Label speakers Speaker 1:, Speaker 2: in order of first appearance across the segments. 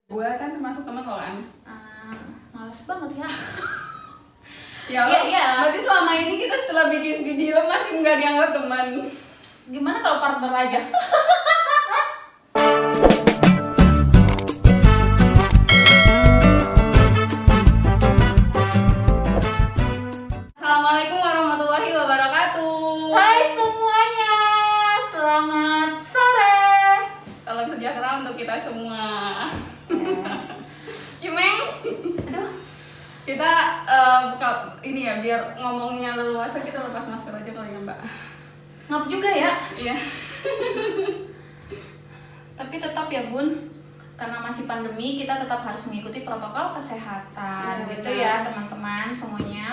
Speaker 1: Gue kan termasuk temen lo kan.
Speaker 2: Males banget ya.
Speaker 1: Ya berarti selama ini kita setelah bikin video masih nggak dianggap teman.
Speaker 2: Gimana kalau partner aja?
Speaker 1: Assalamualaikum warahmatullahi wabarakatuh.
Speaker 2: Hai semuanya, selamat sore.
Speaker 1: Salam sejahtera untuk kita semua. Cimeng.
Speaker 2: Aduh,
Speaker 1: Kita buka ini ya, biar ngomongnya leluasa kita lepas masker aja kali ya Mbak.
Speaker 2: ngap juga ya.
Speaker 1: Iya.
Speaker 2: Tapi tetap ya Bun, karena masih pandemi kita tetap harus mengikuti protokol kesehatan.
Speaker 1: Iya,
Speaker 2: Gitu
Speaker 1: benar.
Speaker 2: ya teman-teman semuanya.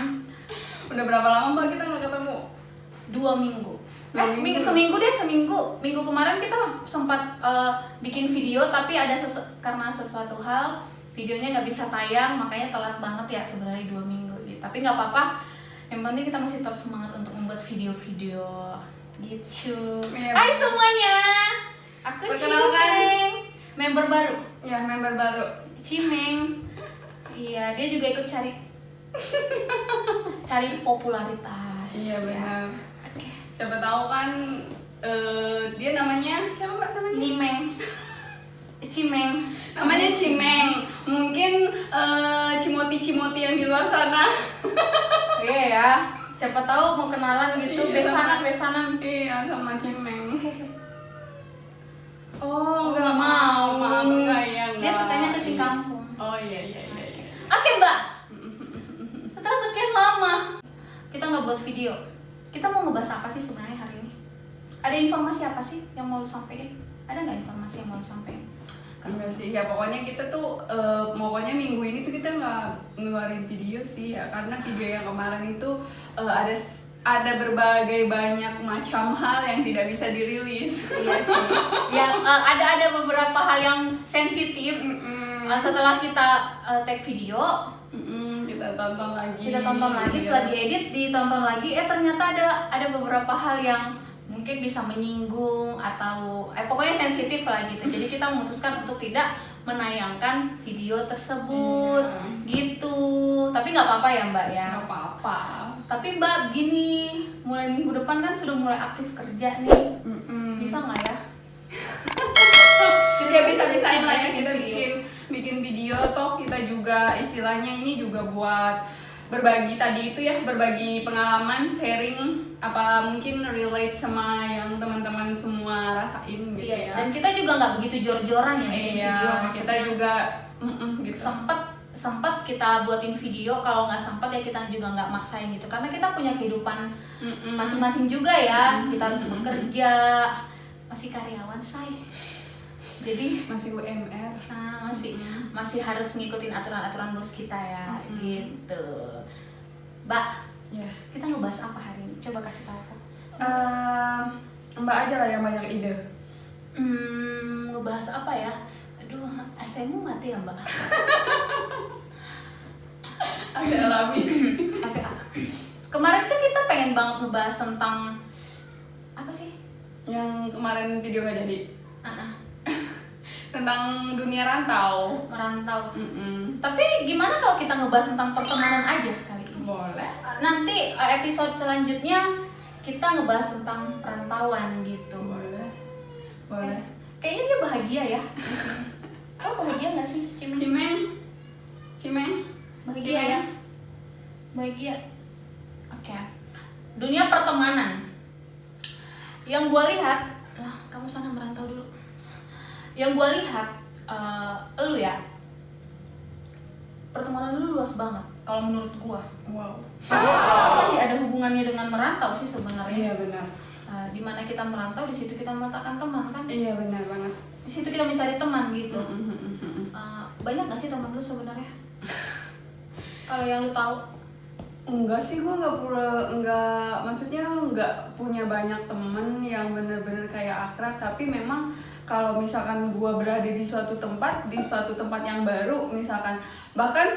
Speaker 1: Udah berapa lama Mbak kita nggak ketemu?
Speaker 2: 2 minggu.
Speaker 1: Seminggu
Speaker 2: Seminggu. Minggu kemarin kita sempat bikin video, tapi ada karena sesuatu hal videonya nggak bisa tayang, makanya telat banget ya sebenarnya 2 minggu gitu. Tapi nggak apa-apa, yang penting kita masih tetap semangat untuk membuat video-video gitu.
Speaker 1: Iya.
Speaker 2: Hai semuanya, aku
Speaker 1: Perkenalkan.
Speaker 2: Cimeng, member baru.
Speaker 1: Ya, member baru.
Speaker 2: Cimeng, iya dia juga ikut cari popularitas.
Speaker 1: Iya
Speaker 2: ya.
Speaker 1: benar.
Speaker 2: Oke.
Speaker 1: Siapa tahu kan dia namanya siapa Mbak namanya?
Speaker 2: Nimeng, Cimeng,
Speaker 1: Namanya Cimeng. Mungkin Cimoti yang di luar sana.
Speaker 2: iya ya. Siapa tahu mau kenalan gitu,
Speaker 1: Iya,
Speaker 2: besanan.
Speaker 1: Iya, sama Cimeng.
Speaker 2: Oh,
Speaker 1: nggak mau. Maaf enggak ya.
Speaker 2: Dia sukanya kucing kampung.
Speaker 1: Oh iya.
Speaker 2: Oke Mbak. Setelah sekian lama kita nggak buat video, kita mau ngebahas apa sih sebenarnya hari ini? Ada informasi apa sih yang mau lu sampaikan? Ada nggak informasi yang mau lu sampaikan?
Speaker 1: Enggak sih, ya pokoknya kita tuh pokoknya minggu ini tuh kita nggak ngeluarin video sih ya, karena video yang kemarin itu ada berbagai banyak macam hal yang tidak bisa dirilis.
Speaker 2: Iya sih. Yang ada beberapa hal yang sensitif. Setelah kita take video,
Speaker 1: Kita tonton lagi.
Speaker 2: setelah diedit ditonton lagi, ternyata ada beberapa hal yang mungkin bisa menyinggung atau pokoknya sensitif lah gitu. Jadi kita memutuskan untuk tidak menayangkan video tersebut. Gitu. Tapi nggak apa-apa ya Mbak ya.
Speaker 1: Nggak apa-apa.
Speaker 2: Tapi Mbak gini, mulai minggu depan kan sudah mulai aktif kerja nih. Bisa nggak ya?
Speaker 1: Ya bisa-bisain lah ya kita bikin video, toh kita juga istilahnya ini juga buat berbagi tadi itu ya, berbagi pengalaman, sharing apa mungkin relate sama yang teman-teman semua rasain gitu ya.
Speaker 2: Dan kita juga nggak begitu jor-joran ya bikin
Speaker 1: Iya,
Speaker 2: video.
Speaker 1: kita
Speaker 2: Maksudnya
Speaker 1: juga gitu.
Speaker 2: sempat kita buatin video, kalau nggak sempat ya kita juga nggak maksain gitu, karena kita punya kehidupan masing-masing juga ya. Kita harus bekerja, masih karyawan say, jadi
Speaker 1: Masih UMR.
Speaker 2: masih harus ngikutin aturan-aturan bos kita ya. Gitu Mbak,
Speaker 1: Ya.
Speaker 2: kita ngebahas apa hari ini? Coba kasih tahu aku.
Speaker 1: Mbak aja lah yang banyak ide.
Speaker 2: Ngebahas apa ya? Aduh, AC-mu mati ya Mbak?
Speaker 1: Ada alami.
Speaker 2: AC. Kemarin tuh kita pengen banget ngebahas tentang apa sih?
Speaker 1: Yang kemarin video nggak jadi.
Speaker 2: Ah,
Speaker 1: Tentang dunia rantau.
Speaker 2: merantau. Tapi gimana kalau kita ngebahas tentang pertemanan aja kali ini?
Speaker 1: Boleh.
Speaker 2: Nanti episode selanjutnya kita ngebahas tentang perantauan gitu.
Speaker 1: Boleh.
Speaker 2: Kayaknya dia bahagia ya. Kamu bahagia nggak sih, Cimeng?
Speaker 1: Cimeng.
Speaker 2: Bahagia
Speaker 1: Cimeng.
Speaker 2: ya? Bahagia. Oke. Dunia pertemanan. Yang gue lihat, kamu sana merantau dulu. Yang gue lihat, lu ya, pertemanan lu luas banget. Kalau menurut gue,
Speaker 1: Wow.
Speaker 2: masih ada hubungannya dengan merantau sih sebenarnya.
Speaker 1: Iya benar.
Speaker 2: Di mana kita merantau, di situ kita meletakkan teman kan?
Speaker 1: Iya benar banget.
Speaker 2: Di situ kita mencari teman gitu. Banyak gak sih teman lu sebenarnya? Kalau yang lu tahu?
Speaker 1: Enggak sih, gue maksudnya nggak punya banyak temen yang bener-bener kayak akrab. Tapi memang kalau misalkan gue berada di suatu tempat yang baru, misalkan bahkan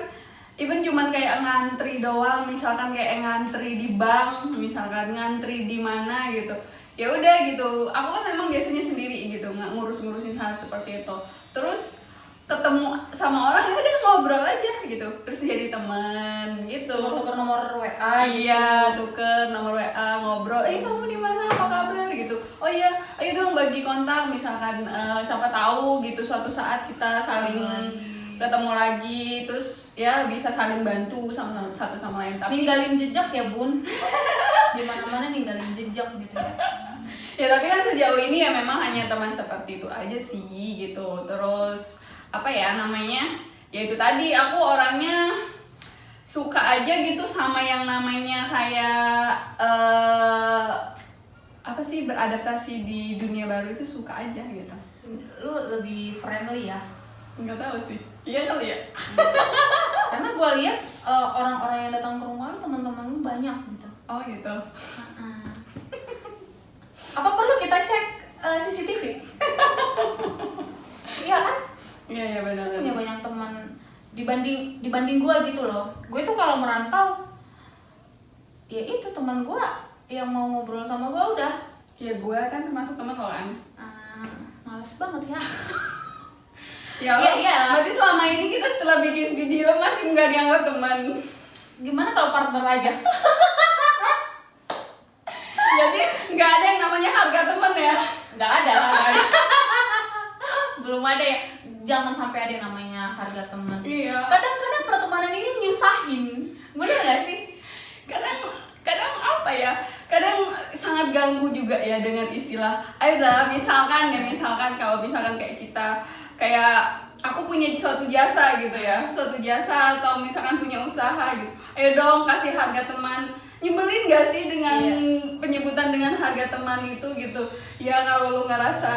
Speaker 1: even cuman kayak ngantri doang, misalkan kayak ngantri di bank, misalkan ngantri di mana gitu, ya udah gitu. Aku kan memang biasanya sendiri gitu, nggak ngurus-ngurusin hal seperti itu. Terus ketemu sama orang ya udah ngobrol aja gitu, terus jadi teman gitu.
Speaker 2: Tuker nomor WA gitu.
Speaker 1: Iya, tuker nomor WA, ngobrol, kamu di mana, apa kabar gitu. Oh iya, ayo dong bagi kontak, misalkan siapa tahu gitu suatu saat kita saling ketemu lagi, terus ya bisa saling bantu sama satu sama lain. Tapi
Speaker 2: ninggalin jejak ya bun, di mana-mana ninggalin jejak gitu ya.
Speaker 1: ya tapi kan sejauh ini ya memang hanya teman seperti itu aja sih gitu. Terus apa ya namanya, ya itu tadi aku orangnya suka aja gitu sama yang namanya kayak apa sih, beradaptasi di dunia baru itu suka aja gitu.
Speaker 2: Lu lebih friendly ya?
Speaker 1: Nggak tahu sih, iya kali ya.
Speaker 2: Karena gue lihat orang-orang yang datang ke rumah lu teman-teman lu banyak gitu.
Speaker 1: Oh gitu.
Speaker 2: Apa perlu kita cek CCTV? Iya kan?
Speaker 1: Iya benar.
Speaker 2: Punya banyak teman dibanding gue gitu loh. Gue tuh kalau merantau, ya itu teman gue yang mau ngobrol sama gue udah.
Speaker 1: Ya gue kan termasuk teman lo kan.
Speaker 2: Males banget ya.
Speaker 1: Iya. Berarti selama ini kita setelah bikin video masih nggak dianggap teman.
Speaker 2: Gimana kalau partner aja?
Speaker 1: Jadi nggak ada yang namanya harga teman ya?
Speaker 2: Nggak ada. Belum ada ya. Jangan sampai ada yang namanya harga teman.
Speaker 1: Iya.
Speaker 2: Kadang-kadang pertemanan ini nyusahin, bener gak sih?
Speaker 1: Kadang apa ya? Kadang sangat ganggu juga ya dengan istilah. Ayolah, misalkan kalau misalkan kayak kita, kayak aku punya suatu jasa gitu ya, suatu jasa atau misalkan punya usaha gitu. Ayo dong kasih harga teman. Nyebelin gak sih dengan penyebutan dengan harga teman itu gitu? Ya kalau lu ngerasa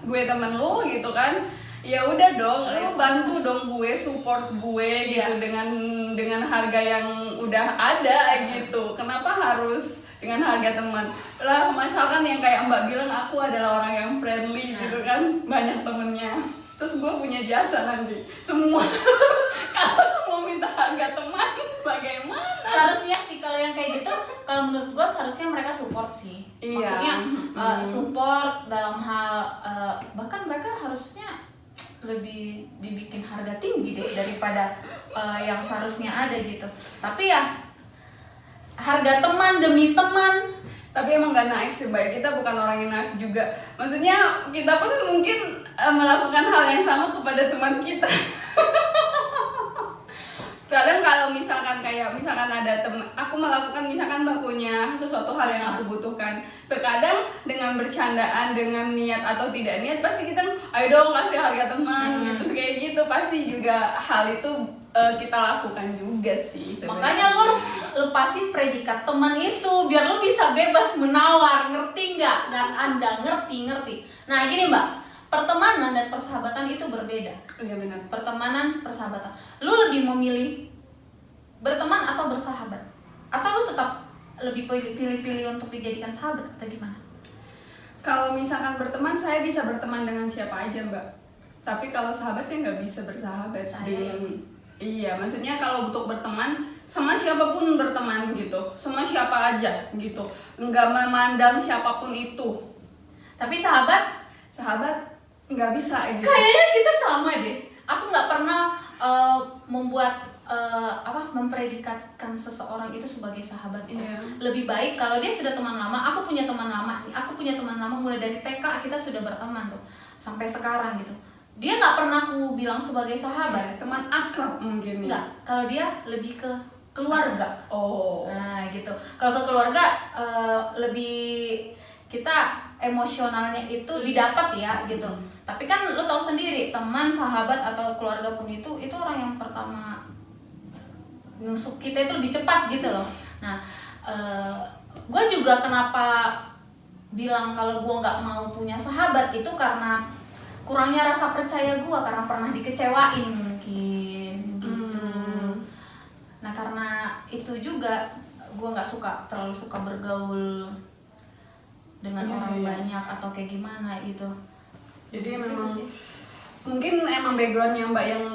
Speaker 1: gue temen lu gitu kan, ya udah dong, lu bantu dong gue, support gue gitu dengan harga yang udah ada gitu. Kenapa harus dengan harga teman? Lah misalkan yang kayak Mbak bilang, aku adalah orang yang friendly gitu kan, banyak temennya. Terus gue punya jasa nanti, semua kalau semua minta harga teman, bagaimana?
Speaker 2: Seharusnya sih kalau yang kayak gitu, kalau menurut gue seharusnya mereka support sih.
Speaker 1: Iya.
Speaker 2: Maksudnya support dalam hal bahkan mereka harusnya lebih dibikin harga tinggi deh daripada yang seharusnya ada gitu. Tapi ya harga teman demi teman.
Speaker 1: Tapi emang gak naif sih Mbak, kita bukan orang yang naif juga. Maksudnya kita pun mungkin melakukan hal yang sama kepada teman kita. Kadang kalau misalkan ada teman, aku melakukan, misalkan Mbak punya sesuatu hal yang aku butuhkan, terkadang dengan bercandaan, dengan niat atau tidak niat, pasti kita ayo dong kasih harga teman. Terus kayak gitu pasti juga hal itu kita lakukan juga sih sebenarnya.
Speaker 2: Makanya lu harus lepasin predikat teman itu biar lu bisa bebas menawar, ngerti nggak? Dan Anda ngerti. Nah gini Mbak, pertemanan dan persahabatan itu berbeda.
Speaker 1: Iya benar.
Speaker 2: Pertemanan, persahabatan. Lu lebih memilih berteman atau bersahabat? Atau lu tetap lebih pilih-pilih untuk dijadikan sahabat atau gimana?
Speaker 1: Kalau misalkan berteman, saya bisa berteman dengan siapa aja Mbak. Tapi kalau sahabat saya nggak bisa bersahabat. Iya, maksudnya kalau untuk berteman sama siapapun berteman gitu, sama siapa aja gitu, nggak memandang siapapun itu.
Speaker 2: Tapi sahabat
Speaker 1: nggak bisa gitu.
Speaker 2: Kayaknya kita sama deh. Aku nggak pernah mempredikatkan seseorang itu sebagai sahabat.
Speaker 1: Iya.
Speaker 2: Lebih baik kalau dia sudah teman lama. Aku punya teman lama mulai dari TK kita sudah berteman tuh sampai sekarang gitu. Dia nggak pernah aku bilang sebagai sahabat.
Speaker 1: Teman akrab mungkin ya.
Speaker 2: Nggak. Kalau dia lebih ke keluarga.
Speaker 1: Oh.
Speaker 2: Nah gitu. Kalau ke keluarga lebih kita emosionalnya itu didapat ya gitu. Tapi kan lo tahu sendiri, teman, sahabat atau keluarga pun itu orang yang pertama nusuk kita itu lebih cepat gitu loh. Nah, gue juga kenapa bilang kalau gue nggak mau punya sahabat itu karena kurangnya rasa percaya gue, karena pernah dikecewain mungkin gitu. Nah karena itu juga gue nggak terlalu suka bergaul dengan orang banyak atau kayak gimana gitu.
Speaker 1: Jadi memang mungkin emang backgroundnya Mbak yang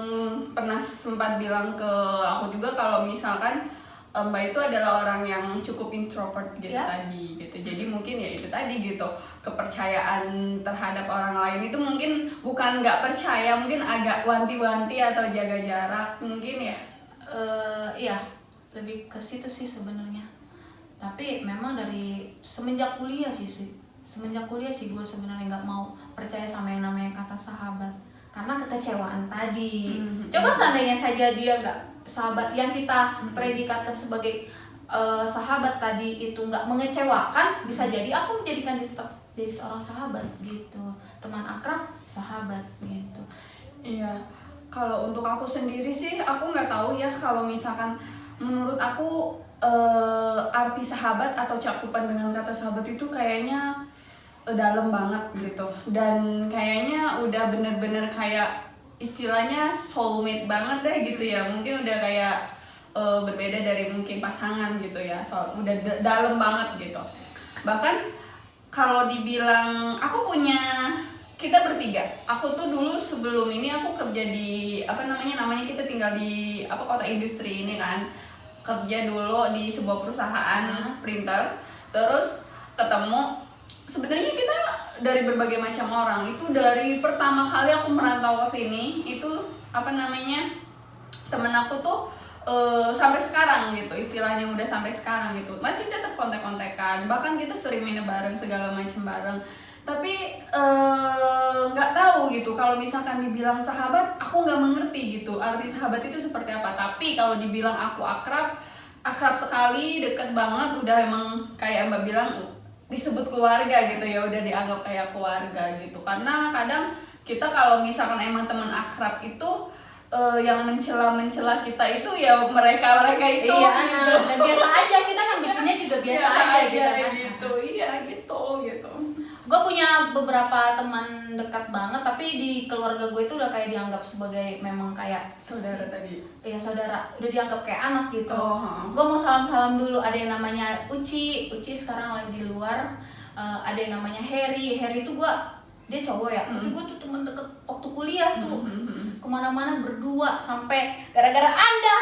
Speaker 1: pernah sempat bilang ke aku juga, kalau misalkan Mbak itu adalah orang yang cukup introvert gitu
Speaker 2: Ya.
Speaker 1: tadi gitu. Jadi mungkin ya itu tadi gitu, kepercayaan terhadap orang lain itu mungkin bukan nggak percaya, mungkin agak wanti-wanti atau jaga jarak mungkin ya.
Speaker 2: Iya, lebih ke situ sih sebenarnya. Tapi memang dari semenjak kuliah sih gue sebenarnya nggak mau percaya sama yang namanya kata sahabat karena kekecewaan tadi. Coba seandainya saja dia nggak sahabat yang kita predikatkan sebagai sahabat tadi itu nggak mengecewakan, bisa jadi aku menjadikan dia tetap jadi seorang sahabat gitu, teman akrab, sahabat gitu.
Speaker 1: Iya, kalau untuk aku sendiri sih aku nggak tahu ya, kalau misalkan menurut aku arti sahabat atau cakupan dengan kata sahabat itu kayaknya dalam banget gitu, dan kayaknya udah bener-bener kayak istilahnya soulmate banget deh gitu ya, mungkin udah kayak berbeda dari mungkin pasangan gitu ya, udah dalam banget gitu. Bahkan kalau dibilang kita bertiga, aku tuh dulu sebelum ini aku kerja di namanya kita tinggal di kota industri ini kan, kerja dulu di sebuah perusahaan printer, terus ketemu sebenarnya kita dari berbagai macam orang. Itu dari pertama kali aku merantau ke sini itu temen aku tuh sampai sekarang gitu, istilahnya udah sampai sekarang gitu masih tetap kontak-kontakan, bahkan kita sering main bareng segala macam bareng. Tapi nggak tahu gitu, kalau misalkan dibilang sahabat aku nggak mengerti gitu arti sahabat itu seperti apa. Tapi kalau dibilang aku akrab sekali, deket banget, udah emang kayak Mbak bilang disebut keluarga gitu ya, udah dianggap kayak keluarga gitu. Karena kadang kita kalau misalkan emang teman akrab itu yang mencela kita itu ya mereka itu
Speaker 2: Iya,
Speaker 1: gitu.
Speaker 2: dan biasa aja kita nanggepinnya juga biasa aja gitu kan.
Speaker 1: Gitu, iya gitu.
Speaker 2: Gue punya beberapa teman dekat banget, tapi di keluarga gue itu udah kayak dianggap sebagai memang kayak
Speaker 1: Saudara tadi.
Speaker 2: Iya, saudara, udah dianggap kayak anak gitu.
Speaker 1: Oh.
Speaker 2: Gue mau salam-salam dulu. Ada yang namanya Uci sekarang lagi di luar. Ada yang namanya Harry itu dia cowok ya, tapi gue tuh temen deket waktu kuliah tuh. Kemana-mana berdua, sampai gara-gara Anda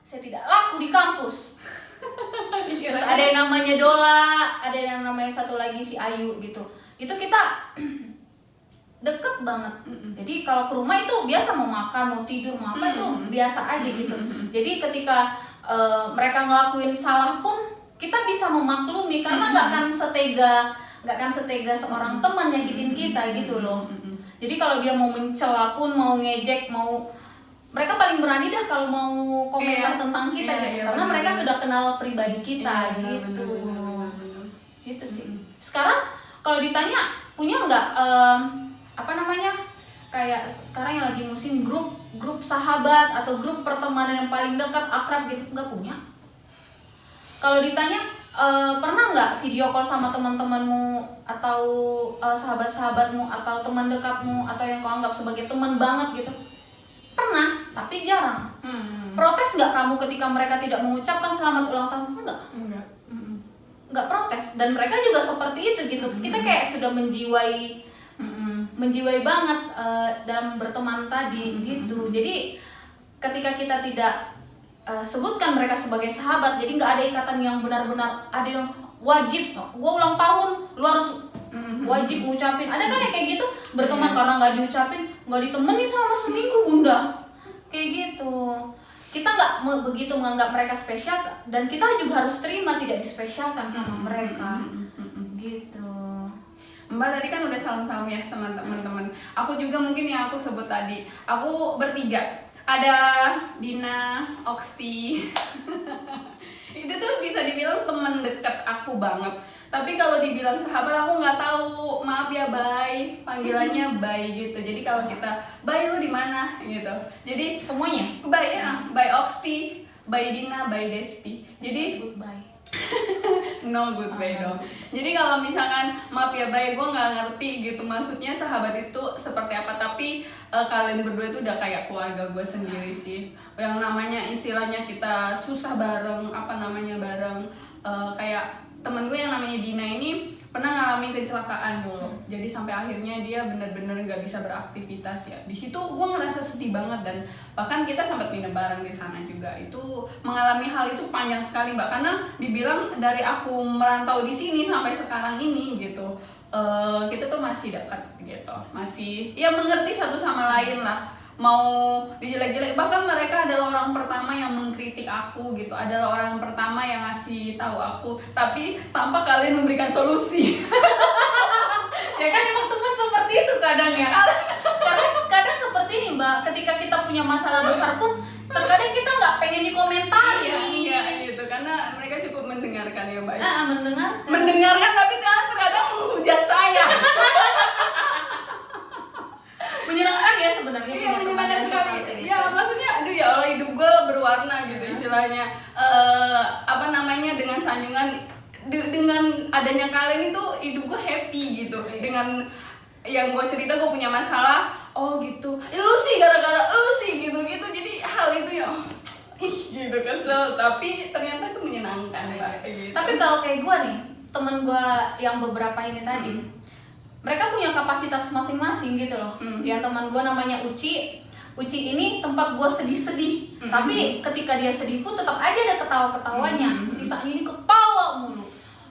Speaker 2: saya tidak laku di kampus. Terus ada yang namanya Dola, ada yang namanya satu lagi si Ayu gitu. Itu kita deket banget. Jadi kalau ke rumah itu biasa, mau makan, mau tidur, mau apa itu biasa aja gitu. Jadi ketika mereka ngelakuin salah pun kita bisa memaklumi karena nggak akan setega seorang teman nyakitin kita gitu loh. Jadi kalau dia mau mencela pun, mau ngejek, mereka paling berani dah kalau mau komentar tentang kita gitu. Karena mereka sudah kenal pribadi kita gitu. Gitu sih. Sekarang kalau ditanya punya nggak kayak sekarang yang lagi musim grup sahabat atau grup pertemanan yang paling dekat akrab gitu, nggak punya. Kalau ditanya pernah nggak video call sama teman-temanmu atau sahabat-sahabatmu atau teman dekatmu atau yang kau anggap sebagai teman banget gitu? Pernah, tapi jarang. Protes nggak kamu ketika mereka tidak mengucapkan selamat ulang tahun? Enggak. Nggak protes, dan mereka juga seperti itu gitu. Kita kayak sudah menjiwai banget dalam berteman tadi gitu. Jadi ketika kita tidak sebutkan mereka sebagai sahabat, jadi nggak ada ikatan yang benar-benar ada yang wajib. Gue ulang tahun, lu harus wajib ngucapin. Ada kan yang kayak gitu, berteman karena nggak diucapin, nggak ditemenin selama seminggu, bunda. Kayak gitu. Kita nggak begitu menganggap mereka spesial, dan kita juga harus terima tidak dispesialkan sama mereka. Gitu.
Speaker 1: Mbak tadi kan udah salam-salam ya sama teman-teman. Aku juga mungkin yang aku sebut tadi. Aku bertiga. Ada Dina, Oksti. Itu tuh bisa dibilang teman dekat aku banget. Tapi kalau dibilang sahabat aku nggak tahu. Maaf ya, Bay. Panggilannya Bay gitu. Jadi kalau kita, Bay lu di mana gitu. Jadi
Speaker 2: Semuanya.
Speaker 1: Bay ya, Bay Oksti, Bay Dina, Bay Despi. Jadi
Speaker 2: Goodbye.
Speaker 1: no goodbye dong. Jadi kalau misalkan maaf ya Bay, gue nggak ngerti gitu maksudnya sahabat itu seperti apa. Tapi kalian berdua itu udah kayak keluarga gue sendiri sih. Yang namanya istilahnya kita susah bareng, bareng. Kayak temen gue yang namanya Dina ini pernah ngalamin kecelakaan dulu. Jadi sampai akhirnya dia bener-bener nggak bisa beraktivitas ya. Di situ gue ngerasa sedih banget, dan bahkan kita sempat nginep bareng di sana juga. Itu mengalami hal itu panjang sekali Mbak, karena dibilang dari aku merantau di sini sampai sekarang ini gitu, kita tuh masih dekat gitu, masih ya mengerti satu sama lain lah. Mau dijelek-jelek, bahkan mereka adalah orang pertama yang mengkritik aku gitu, adalah orang pertama yang ngasih tahu aku, tapi tanpa kalian memberikan solusi.
Speaker 2: Ya kan emang teman seperti itu kadang ya. Karena kadang seperti ini Mbak, ketika kita punya masalah besar pun terkadang kita nggak pengen dikomentari.
Speaker 1: Iya gitu, karena mereka cukup mendengarkan ya Mbak.
Speaker 2: Mendengarkan
Speaker 1: tapi terkadang menghujat saya.
Speaker 2: Menyenangkan ya sebenarnya.
Speaker 1: Iya, menyenangkan sekali.
Speaker 2: Itu.
Speaker 1: Ya maksudnya, aduh ya Allah, hidup gue berwarna gitu istilahnya. Apa namanya, dengan sanjungan, dengan adanya kalian itu hidup gue happy gitu. Dengan yang gue cerita gue punya masalah, oh gitu, lu sih gara-gara lu sih gitu-gitu. Jadi hal itu ya, gitu kesel. Tapi ternyata itu menyenangkan Mbak. Gitu.
Speaker 2: Tapi kalau kayak gue nih, temen gue yang beberapa ini tadi, mereka punya kapasitas masing-masing gitu loh. Ya teman gue namanya Uci ini tempat gue sedih-sedih. Tapi ketika dia sedih pun tetap aja ada ketawa-ketawanya. Sisanya ini ketawa mulu.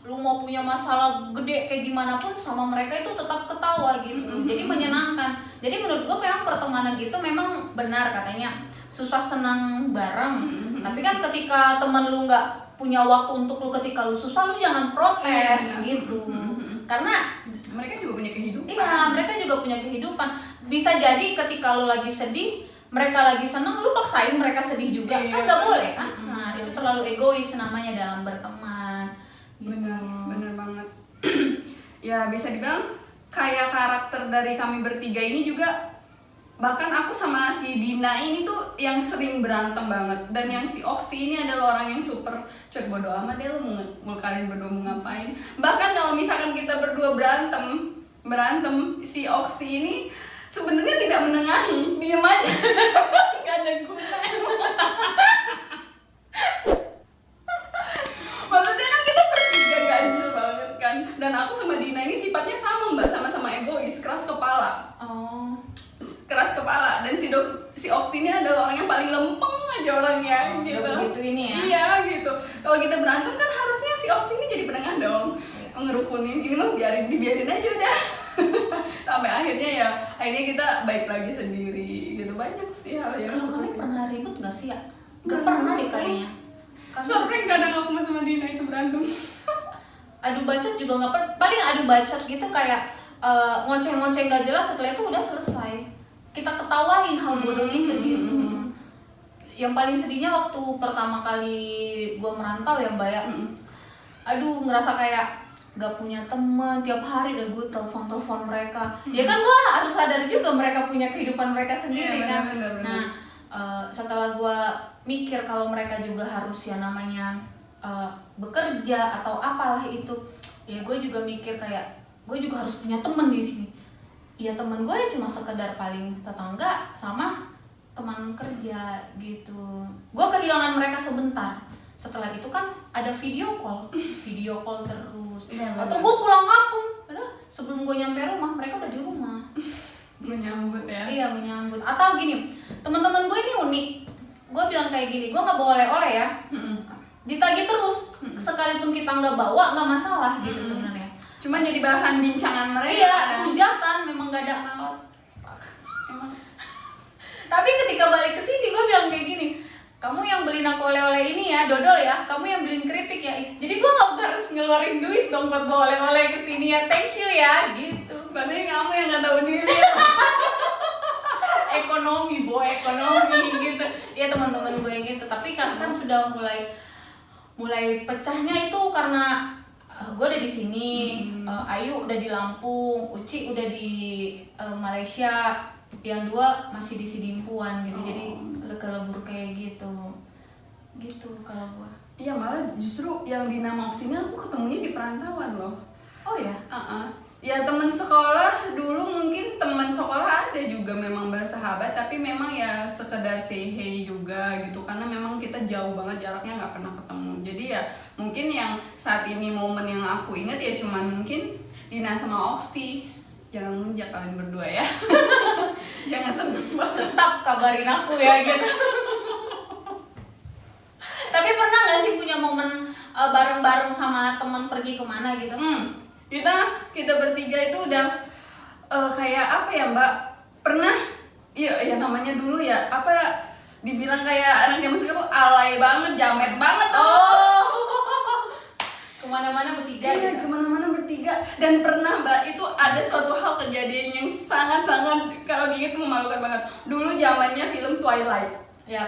Speaker 2: Lu mau punya masalah gede kayak gimana pun sama mereka itu tetap ketawa gitu. Jadi menyenangkan. Jadi menurut gue memang pertemanan itu memang benar katanya susah senang bareng. Tapi kan ketika teman lu nggak punya waktu untuk lu ketika lu susah, lu jangan protes gitu. Karena
Speaker 1: mereka juga punya kehidupan.
Speaker 2: Iya, mereka juga punya kehidupan. Bisa jadi ketika lu lagi sedih, mereka lagi seneng, lu paksain mereka sedih juga. Kan gak boleh kan? Nah, itu terlalu egois namanya dalam berteman. Gitu.
Speaker 1: Bener banget. Ya bisa dibilang kayak karakter dari kami bertiga ini juga, bahkan aku sama si Dina ini tuh yang sering berantem banget. Dan yang si Oksti ini adalah orang yang super cuek, bodo amat ya lu mau kalian berdua mau ngapain. Bahkan kalau misalkan kita berdua berantem, si Oksti ini sebenarnya tidak menengahi, diem aja. Gak ada gunanya. Maksudnya kan kita bertiga ganjil banget kan. Dan aku sama Dina ini sifatnya sama Mbak, sama-sama egois, keras kepala. Keras kepala. Dan si Oksti ini adalah orang yang paling lempeng aja orangnya gitu.
Speaker 2: Begitu ini ya.
Speaker 1: Iya gitu. Kalau kita berantem kan harusnya si Oksti ini jadi penengah dong. Ngerukunin, ini mah dibiarin aja udah. Sampai akhirnya kita baik lagi sendiri gitu. Banyak sih hal yang.
Speaker 2: Kalau kalian pernah ribut nggak sih ya? Gak pernah deh kayaknya.
Speaker 1: Sering kadang aku sama Dina itu berantem.
Speaker 2: Adu bacot juga nggak pernah. Paling adu bacot gitu kayak ngoceh-ngoceh nggak jelas, setelah itu udah selesai. Kita ketawain hal bodoh itu gitu. Yang paling sedihnya waktu pertama kali gue merantau ya Mbak ya. Aduh, ngerasa kayak gak punya teman, tiap hari udah gue telepon mereka. Ya kan gue harus sadar juga mereka punya kehidupan mereka sendiri kan.
Speaker 1: Bener.
Speaker 2: Nah, setelah gue mikir kalau mereka juga harus ya namanya bekerja atau apalah itu, ya gue juga mikir kayak gue juga harus punya teman di sini. Ya teman gue ya cuma sekedar paling tetangga sama teman kerja gitu. Gue kehilangan mereka sebentar. Setelah itu kan ada video call terus. Atau gue pulang kampung, sebelum gue nyampe rumah mereka udah di rumah.
Speaker 1: Menyambut ya.
Speaker 2: Iya, menyambut. Atau gini, teman-teman gue ini unik. Gue bilang kayak gini, gue nggak bawa oleh-oleh ya. Ditagih terus, sekalipun kita nggak bawa nggak masalah gitu sebenarnya.
Speaker 1: Cuma jadi bahan bincangan mereka.
Speaker 2: Iya, hujatan memang gak ada.
Speaker 1: Emang.
Speaker 2: Tapi ketika balik ke sini gue bilang kayak gini, kamu yang beliin aku oleh-oleh ini ya, dodol ya, kamu yang beliin keripik ya. Jadi gue nggak harus ngeluarin duit dong buat bawa oleh-oleh ke sini ya, thank you ya, gitu.
Speaker 1: Berarti kamu yang nggak tahu diri.
Speaker 2: ekonomi gitu. Ya teman-teman gue yang gitu. Tapi kan sudah mulai pecahnya itu karena gue udah di sini, Ayu udah di Lampung, Uci udah di Malaysia, yang dua masih di Sidimpuan gitu. Jadi kelebur kayak gitu kalau gue.
Speaker 1: Iya, malah justru yang di nama Oksini aku ketemunya di perantauan loh.
Speaker 2: Oh ya?
Speaker 1: Ya teman sekolah dulu mungkin teman sekolah ada juga memang bersahabat, tapi memang ya sekedar say hey juga gitu, karena memang kita jauh banget jaraknya, nggak pernah ketemu. Jadi ya mungkin yang saat ini momen yang aku ingat ya cuman mungkin Dina sama Oksti. Jangan munjak kalian berdua ya. Jangan seneng banget.
Speaker 2: Tetap kabarin aku ya gitu. Tapi pernah nggak sih punya momen bareng-bareng sama teman pergi kemana gitu?
Speaker 1: Kita bertiga itu udah kayak apa ya Mbak, pernah ya namanya dulu ya apa dibilang kayak anak zaman sekarang tuh alay banget, jamet banget tuh.
Speaker 2: Oh, kemana-mana bertiga
Speaker 1: Iya,
Speaker 2: gitu.
Speaker 1: kemana-mana bertiga. Dan pernah Mbak, itu ada suatu hal kejadian yang sangat-sangat kalau diingat memalukan banget. Dulu zamannya film Twilight
Speaker 2: Ya.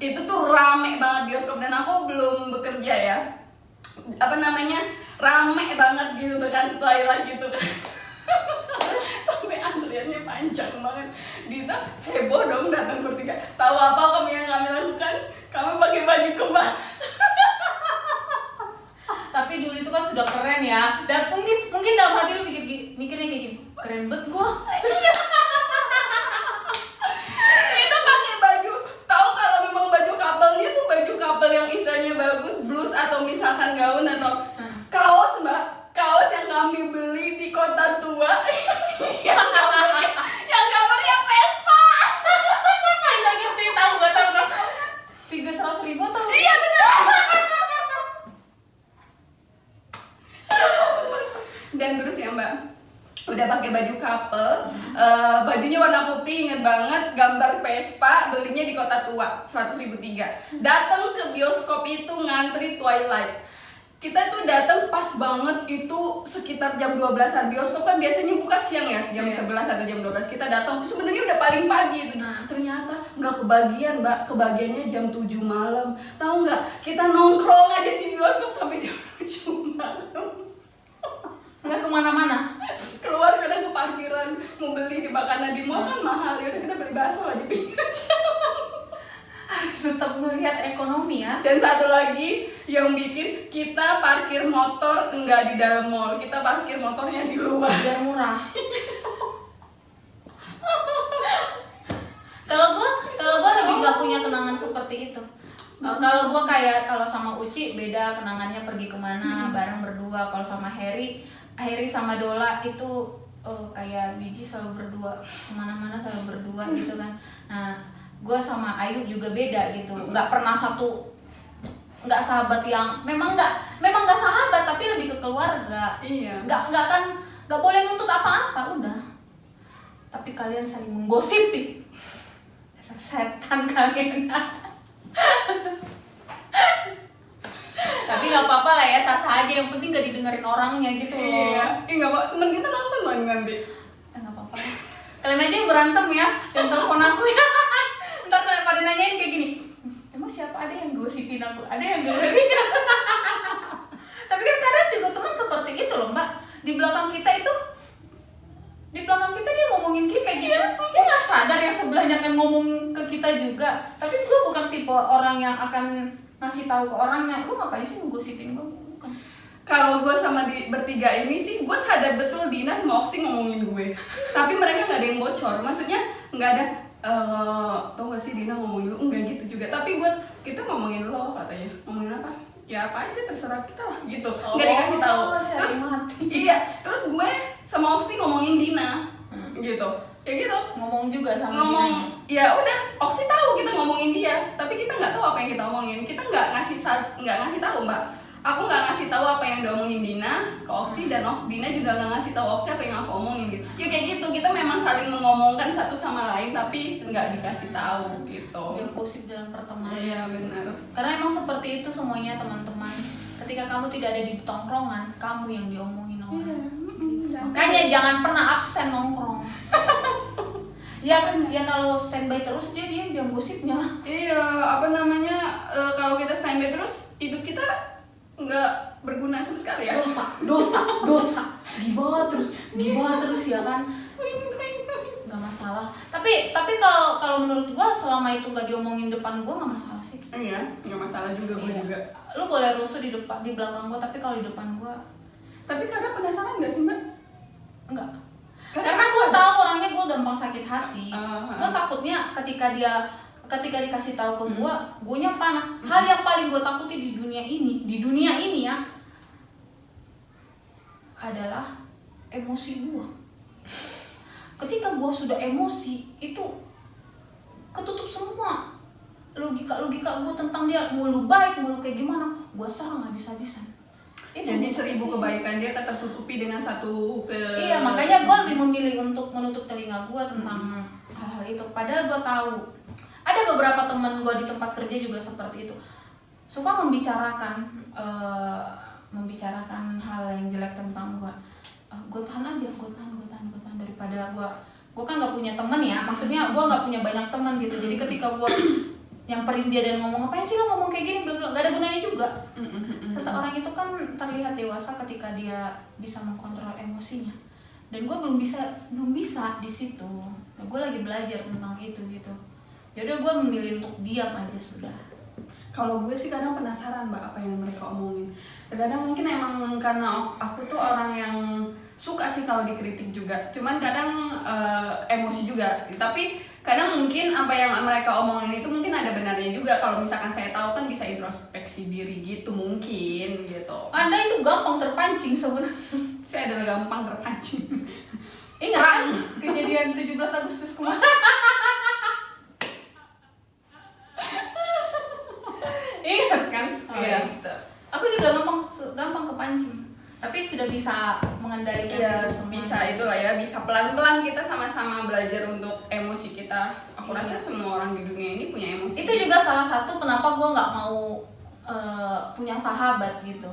Speaker 1: itu tuh rame banget bioskop, dan aku belum bekerja ya, apa namanya, rame banget gitu kan Twilight gitu kan. Sampai antriannya panjang banget. Dita heboh dong datang bertiga. Tahu apa kami yang kami lakukan? Kami pakai baju kembar.
Speaker 2: Tapi dulu itu kan sudah keren ya. Dan mungkin dalam hati lu mikirnya kayak gini, keren banget gua.
Speaker 1: Itu pakai baju, tahu kalau memang baju couple-nya tuh baju couple yang istilahnya bagus, blus atau misalkan gaun atau kaos Mbak, kaos yang kami beli di Kota Tua. yang kamarnya Vespa.
Speaker 2: Nggak ngerti, tahu. 300.000 tahu.
Speaker 1: Iya benar. Dan terus ya Mbak, udah pakai baju couple, bajunya warna putih, inget banget, gambar Vespa, belinya di Kota Tua, 100.003. Datang ke bioskop itu ngantri Twilight. Kita tuh datang pas banget itu sekitar jam 12-an. Bioskop kan biasanya buka siang ya, jam 11 atau jam 12. Kita datang sebenarnya udah paling pagi itu. Ternyata nggak kebagian Mbak, kebagiannya jam 7 malam. Tahu nggak? Kita nongkrong aja di bioskop sampai jam 7 malam.
Speaker 2: Nggak kemana-mana.
Speaker 1: Keluar kadang ke parkiran mau beli di makanan di mall kan mahal, ya udah kita beli bakso lah di pinggir jalan.
Speaker 2: Harus tetap melihat ekonomi ya.
Speaker 1: Dan satu lagi yang bikin kita parkir motor enggak di dalam mall, kita parkir motornya di luar.
Speaker 2: Biar murah. Kalau gua lebih nggak punya kenangan seperti itu. Kalau gua kalau sama Uci beda kenangannya, pergi kemana bareng berdua. Kalau sama Harry sama Dola itu kayak biji selalu berdua, kemana-mana selalu berdua gitu kan. Nah, gua sama Ayu juga beda gitu, nggak pernah nggak sahabat yang memang nggak sahabat tapi lebih ke keluarga.
Speaker 1: Iya.
Speaker 2: Nggak boleh nuntut apa-apa udah. Tapi kalian saling menggosipi. Dasar setan kalian. Tapi nggak apa-apa lah ya, sah-sah aja, yang penting gak didengerin orangnya gitu loh.
Speaker 1: Iya. Nggak apa, temen kita nonton loh nanti.
Speaker 2: Nggak apa-apa. Kalian aja yang berantem ya, yang telepon aku ya. Ntar pada nanyain kayak gini, emang siapa, ada yang gosipin aku, ada yang gosipin aku. Tapi kan kadang juga teman seperti itu loh Mbak. Di belakang kita dia ngomongin kita gitu. Dia nggak sadar yang sebelahnya akan ngomong ke kita juga. Tapi gue bukan tipe orang yang akan ngasih tahu ke orangnya, lu ngapain sih ngegosipin gue? Bukan.
Speaker 1: Kalau gue sama bertiga ini sih, gue sadar betul Dina sama Oksi ngomongin gue. Tapi mereka nggak ada yang bocor, maksudnya nggak ada. Tau gak sih Dina ngomongin lu? Enggak gitu juga. Tapi kita ngomongin lo katanya. Ngomongin apa? Ya apa aja terserah kita lah gitu. Nggak dikasih tahu. Terus iya, terus gue sama Oksi ngomongin Dina gitu. Ya gitu.
Speaker 2: Ngomong juga sama
Speaker 1: Ngomong.
Speaker 2: Dinanya.
Speaker 1: Ya udah, Oksi tahu kita ngomongin dia, tapi kita nggak tahu apa yang kita omongin. Kita nggak ngasih tahu Mbak. Aku nggak ngasih tahu apa yang diomongin Dina ke Oksi, dan Dina juga nggak ngasih tahu Oksi apa yang aku omongin gitu. Ya kayak gitu, kita memang saling mengomongkan satu sama lain tapi nggak dikasih tahu gitu.
Speaker 2: Dia gosip dalam pertemanan.
Speaker 1: Iya benar.
Speaker 2: Karena emang seperti itu semuanya teman-teman. Ketika kamu tidak ada di tongkrongan, kamu yang diomongin orang. Makanya jangan pernah absen nongkrong. Ya kalau standby terus dia yang gosipnya.
Speaker 1: Iya, apa namanya, kalau kita standby terus hidup kita nggak berguna sama sekali ya.
Speaker 2: Dosa. Gimana terus ya kan. Nggak masalah. Tapi kalau menurut gua selama itu nggak diomongin depan gua nggak masalah sih.
Speaker 1: Iya, nggak masalah juga gue juga.
Speaker 2: Lu boleh rusuh di belakang gua, tapi kalau di depan gua.
Speaker 1: Tapi kadang penasaran nggak sih Mbak?
Speaker 2: enggak. Karena gue tahu orangnya, gue gampang sakit hati. Gue takutnya ketika dikasih tahu ke gue nya panas. Hal yang paling gue takuti di dunia ini ya adalah emosi gue. Ketika gue sudah emosi, itu ketutup semua logika gue tentang dia, mau lu baik, mau lu kayak gimana, gue serang habis-habisan.
Speaker 1: Jadi 1000 kebaikan dia tertutupi dengan satu
Speaker 2: Iya, makanya gue lebih memilih untuk menutup telinga gue tentang hal-hal itu. Padahal gue tahu ada beberapa teman gue di tempat kerja juga seperti itu, suka membicarakan hal yang jelek tentang gue. Gue tahan aja, gue tahan daripada gue kan nggak punya teman ya, maksudnya gue nggak punya banyak teman gitu. Jadi ketika gue nyamperin dia dan ngomong, ngapain sih lo ngomong kayak gini, belum nggak ada gunanya juga. Seseorang itu kan terlihat dewasa ketika dia bisa mengkontrol emosinya, dan gue belum bisa di situ. Nah, gue lagi belajar tentang itu gitu. Yaudah, gue memilih untuk diam aja sudah.
Speaker 1: Kalau gue sih kadang penasaran Mbak apa yang mereka omongin. Kadang mungkin emang karena aku tuh orang yang suka sih kalau dikritik juga. Cuman kadang emosi juga. Tapi kadang mungkin apa yang mereka omongin itu mungkin ada benarnya juga. Kalau misalkan saya tahu kan bisa introspeksi diri gitu mungkin gitu.
Speaker 2: Anda itu gampang terpancing sebenarnya.
Speaker 1: Saya adalah gampang terpancing.
Speaker 2: Ingat kan kejadian 17 Agustus kemarin? Ingat kan?
Speaker 1: Iya.
Speaker 2: Gitu. Aku juga gampang kepancing. Tapi sudah bisa mengendalikan
Speaker 1: Iya,
Speaker 2: itu semua.
Speaker 1: bisa itulah ya, bisa pelan-pelan kita sama-sama belajar untuk emosi kita. Aku rasa semua orang di dunia ini punya emosi.
Speaker 2: Itu juga salah satu kenapa gue nggak mau punya sahabat gitu.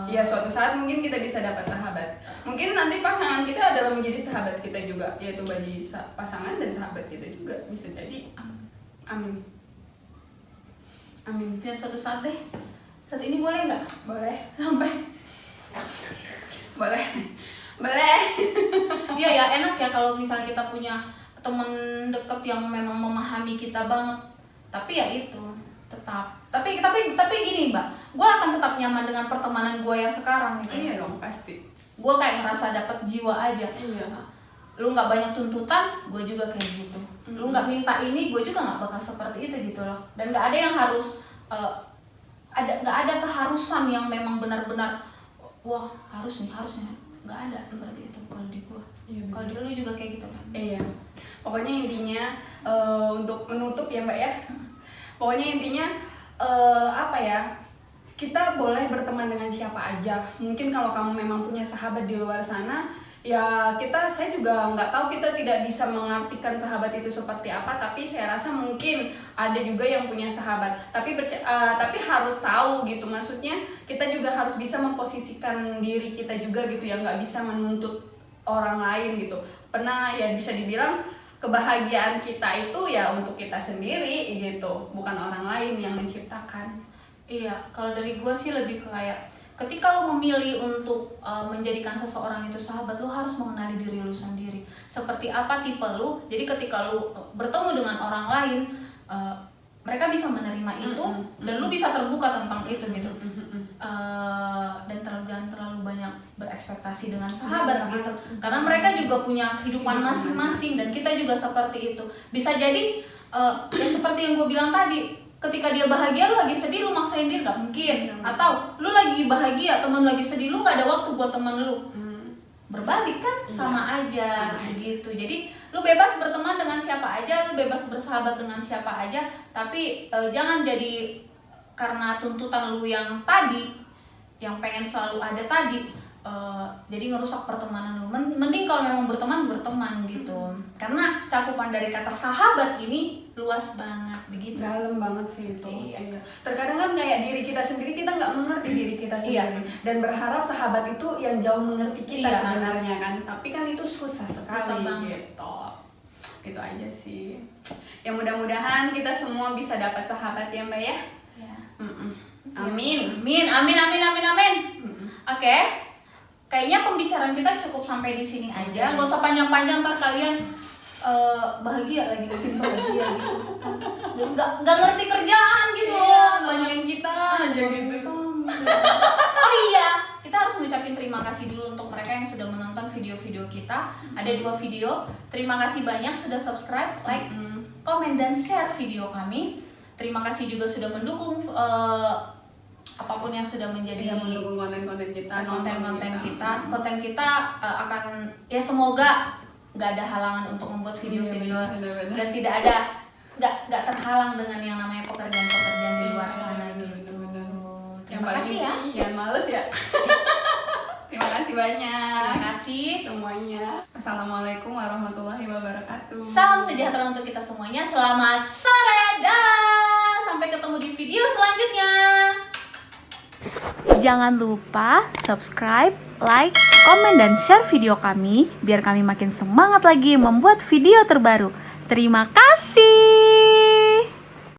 Speaker 1: Iya, suatu saat mungkin kita bisa dapat sahabat. Mungkin nanti pasangan kita adalah menjadi sahabat kita juga, yaitu bagi pasangan dan sahabat kita juga bisa jadi. Amin. Amin.
Speaker 2: Dan suatu saat deh. Saat ini boleh nggak?
Speaker 1: Boleh.
Speaker 2: Sampai.
Speaker 1: Boleh. Boleh.
Speaker 2: Iya ya, enak ya kalau misalnya kita punya temen deket yang memang memahami kita banget. Tapi ya itu tetap. Tapi gini Mbak, gue akan tetap nyaman dengan pertemanan gue yang sekarang gitu.
Speaker 1: Iya dong, pasti.
Speaker 2: Gue kayak ngerasa dapet jiwa aja.
Speaker 1: Iya.
Speaker 2: Lu nggak banyak tuntutan, gue juga kayak gitu. Lu nggak minta ini, gue juga nggak bakal seperti itu gitu loh. Dan nggak ada yang harus nggak ada keharusan yang memang benar-benar wah harusnya nggak ada seperti itu kalau di gue.
Speaker 1: Iya,
Speaker 2: kalau di lu juga kayak gitu kan?
Speaker 1: Iya. Pokoknya intinya untuk menutup ya Mbak ya. Pokoknya intinya apa ya? Kita boleh berteman dengan siapa aja. Mungkin kalau kamu memang punya sahabat di luar sana, ya saya juga nggak tahu, kita tidak bisa mengartikan sahabat itu seperti apa, tapi saya rasa mungkin ada juga yang punya sahabat, tapi harus tahu gitu, maksudnya kita juga harus bisa memposisikan diri kita juga gitu ya, nggak bisa menuntut orang lain gitu. Pernah ya bisa dibilang kebahagiaan kita itu ya untuk kita sendiri gitu, bukan orang lain yang menciptakan.
Speaker 2: Iya, kalau dari gue sih lebih ke kayak ketika lo memilih untuk menjadikan seseorang itu sahabat, lo harus mengenali diri lo sendiri. Seperti apa tipe lo. Jadi ketika lo bertemu dengan orang lain, mereka bisa menerima itu dan lo bisa terbuka tentang itu gitu. Dan jangan terlalu banyak berekspektasi dengan sahabat gitu. Karena mereka juga punya kehidupan masing-masing dan kita juga seperti itu. Bisa jadi ya seperti yang gue bilang tadi. Ketika dia bahagia, lu lagi sedih, lu maksain dia nggak mungkin. Atau lu lagi bahagia, temen lagi sedih, lu nggak ada waktu buat temen lu. Berbalik kan, sama aja begitu. Jadi lu bebas berteman dengan siapa aja, lu bebas bersahabat dengan siapa aja. Tapi jangan jadi karena tuntutan lu yang tadi, yang pengen selalu ada tadi, jadi ngerusak pertemanan lu. Mending kalau memang berteman gitu. Karena cakupan dari kata sahabat ini luas banget begitu.
Speaker 1: Dalam banget sih itu.
Speaker 2: Iya.
Speaker 1: Terkadang kan kayak diri kita sendiri, kita nggak mengerti diri kita sendiri. Dan berharap sahabat itu yang jauh mengerti kita sebenarnya kan. Tapi kan itu susah sekali gitu. Itu aja sih. Ya mudah-mudahan kita semua bisa dapat sahabat ya Mbak ya. Amin.
Speaker 2: Amin. Oke. Kayaknya pembicaraan kita cukup sampai di sini aja. Nggak usah panjang-panjang, ntar kalian bahagia lagi, makin bahagia gitu kan. Nggak ngerti kerjaan gitu loh.
Speaker 1: Banyakin kita aja gitu.
Speaker 2: Oh iya, kita harus ngucapin terima terima kasih dulu untuk mereka yang sudah menonton video-video kita. Ada 2 video. Terima kasih banyak sudah subscribe, like, komen dan share video kami. Terima kasih juga sudah mendukung apapun yang sudah menjadi
Speaker 1: mendukung konten-konten kita,
Speaker 2: konten kita akan ya semoga nggak ada halangan untuk membuat video-video dan tidak ada nggak terhalang dengan yang namanya pekerjaan-pekerjaan di luar sana gitu. Terima kasih ya.
Speaker 1: Jangan males ya. Terima kasih banyak.
Speaker 2: Terima kasih
Speaker 1: semuanya. Assalamualaikum warahmatullahi wabarakatuh.
Speaker 2: Salam sejahtera untuk kita semuanya. Selamat sore dan sampai ketemu di video selanjutnya.
Speaker 3: Jangan lupa subscribe, like, komen, dan share video kami biar kami makin semangat lagi membuat video terbaru. Terima kasih.